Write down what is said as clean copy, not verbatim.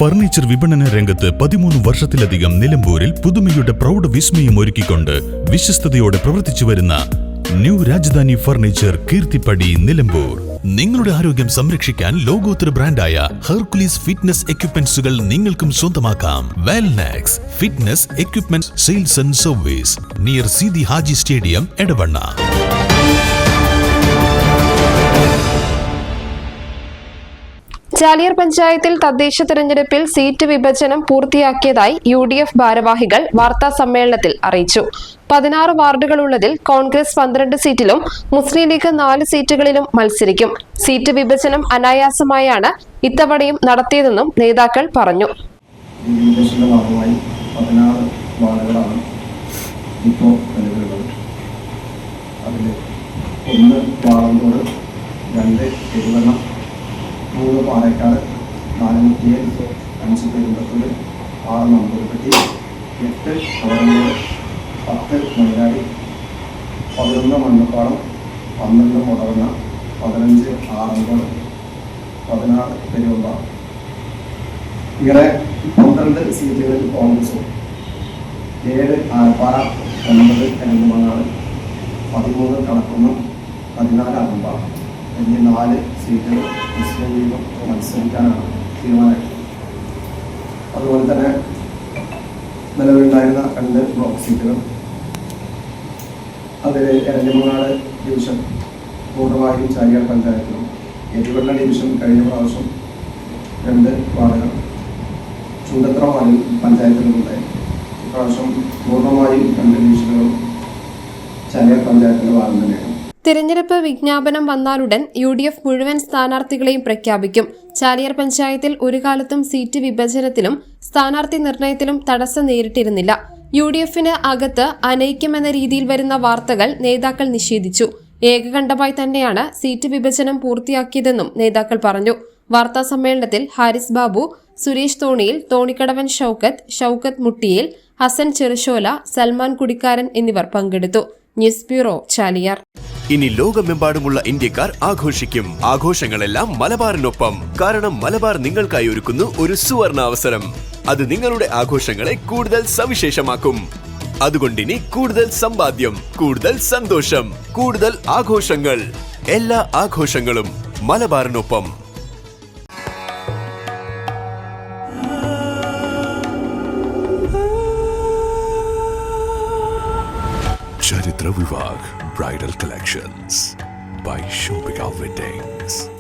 Furniture വിപണന രംഗത്ത് 13 വർഷത്തിലധികം നിലമ്പൂരിൽ പുതുമയുടെ പ്രൗഢ വിസ്മയം ഒരുക്കിക്കൊണ്ട് വിശ്വസ്തയോടെ പ്രവർത്തിച്ചു വരുന്ന ന്യൂ രാജധാനി ഫർണിച്ചർ കീർത്തിപ്പടി നിലമ്പൂർ. നിങ്ങളുടെ ആരോഗ്യം സംരക്ഷിക്കാൻ ലോകോത്തര ബ്രാൻഡായ ഹെർക്കുലീസ് ഫിറ്റ്നസ് എക്യുപ്മെന്റ്സുകൾ നിങ്ങൾക്കും സ്വന്തമാക്കാം. Wellnex fitness equipment sales and service near Seethi Haji stadium, Edavanna. Chaliyar പഞ്ചായത്തിൽ തദ്ദേശ തെരഞ്ഞെടുപ്പിൽ സീറ്റ് വിഭജനം പൂർത്തിയാക്കിയതായി UDF ഭാരവാഹികൾ വാർത്താ സമ്മേളനത്തിൽ അറിയിച്ചു. 16 വാർഡുകളുള്ളതിൽ കോൺഗ്രസ് 12 സീറ്റിലും മുസ്ലിം ലീഗ് 4 സീറ്റുകളിലും മത്സരിക്കും. സീറ്റ് വിഭജനം അനായാസമായാണ് ഇത്തവണയും നടത്തിയതെന്നും നേതാക്കൾ പറഞ്ഞു. പാലക്കാട്, 4 മുട്ടിയേൽ, 5 പെരുമ്പത്തൂർ, 6 നമ്പൂരിപ്പട്ടി, 8 കോടന്നൂർ, 10 മൈലാടി, 11 മണ്ണപ്പാടം, 12 മുടവണ്ണ, 15 ആറങ്കോട്, 16 പെരുമ്പ. ഇങ്ങനെ 12 സീറ്റുകളിൽ കോൺഗ്രസും, 7 ആലപ്പാറ, 9 എരഞ്ഞിമങ്ങാട്, 13 കടക്കുന്നം, 14 അകമ്പാറ എന്നീ 4 സീറ്റുകൾ മുസ്ലിം ലീഗും മത്സരിക്കാനാണ് തീരുമാനം. അതുപോലെ തന്നെ നിലവിലുണ്ടായിരുന്ന 2 ബ്ലോക്ക് സീറ്റുകൾ, അതിൽ എരഞ്ഞിമങ്ങാട് ഡിവിഷൻ പൂർണ്ണമായും ചാലിയാർ പഞ്ചായത്തിലും, എരുവണ്ണ ഡിവിഷൻ കഴിഞ്ഞ പ്രാവശ്യം 2 വാർഡുകൾ ചുണ്ടത്ര പഞ്ചായത്തിലുമുണ്ടായി. ഇപ്രാവശ്യം പൂർണ്ണമായും 2 ഡിവിഷനുകളും ചാലിയാർ പഞ്ചായത്തിൻ്റെ ഭാഗം തന്നെയാണ്. തിരഞ്ഞെടുപ്പ് വിജ്ഞാപനം വന്നാലുടൻ UDF മുഴുവൻ സ്ഥാനാർത്ഥികളെയും പ്രഖ്യാപിക്കും. ചാലിയാർ പഞ്ചായത്തിൽ ഒരു കാലത്തും സീറ്റ് വിഭജനത്തിലും സ്ഥാനാർത്ഥി നിർണയത്തിലും തടസ്സം നേരിട്ടിരുന്നില്ല. UDFന് അകത്ത് അനൈക്യമെന്ന രീതിയിൽ വരുന്ന വാർത്തകൾ നേതാക്കൾ നിഷേധിച്ചു. ഏകകണ്ഠമായി തന്നെയാണ് സീറ്റ് വിഭജനം പൂർത്തിയാക്കിയതെന്നും നേതാക്കൾ പറഞ്ഞു. വാർത്താ സമ്മേളനത്തിൽ ഹാരിസ് ബാബു, സുരേഷ് തോണിയിൽ, തോണിക്കടവൻ ഷൌക്കത്ത് മുട്ടിയേൽ, ഹസൻ ചെറുശോല, സൽമാൻ കുടിക്കാരൻ എന്നിവർ പങ്കെടുത്തു. News bureau, Chaliyar. ഇനി ലോകമെമ്പാടുമുള്ള ഇന്ത്യക്കാർ ആഘോഷിക്കും. ആഘോഷങ്ങളെല്ലാം മലബാറിനൊപ്പം. കാരണം മലബാർ നിങ്ങൾക്കായി ഒരുക്കുന്നു ഒരു സുവർണ അവസരം. അത് നിങ്ങളുടെ ആഘോഷങ്ങളെ കൂടുതൽ സവിശേഷമാക്കും. അതുകൊണ്ടിനി കൂടുതൽ സമ്പാദ്യം, കൂടുതൽ സന്തോഷം, കൂടുതൽ ആഘോഷങ്ങൾ. എല്ലാ ആഘോഷങ്ങളും മലബാറിനൊപ്പം. ചരിത്ര Vivah bridal collections by Shobhika Weddings.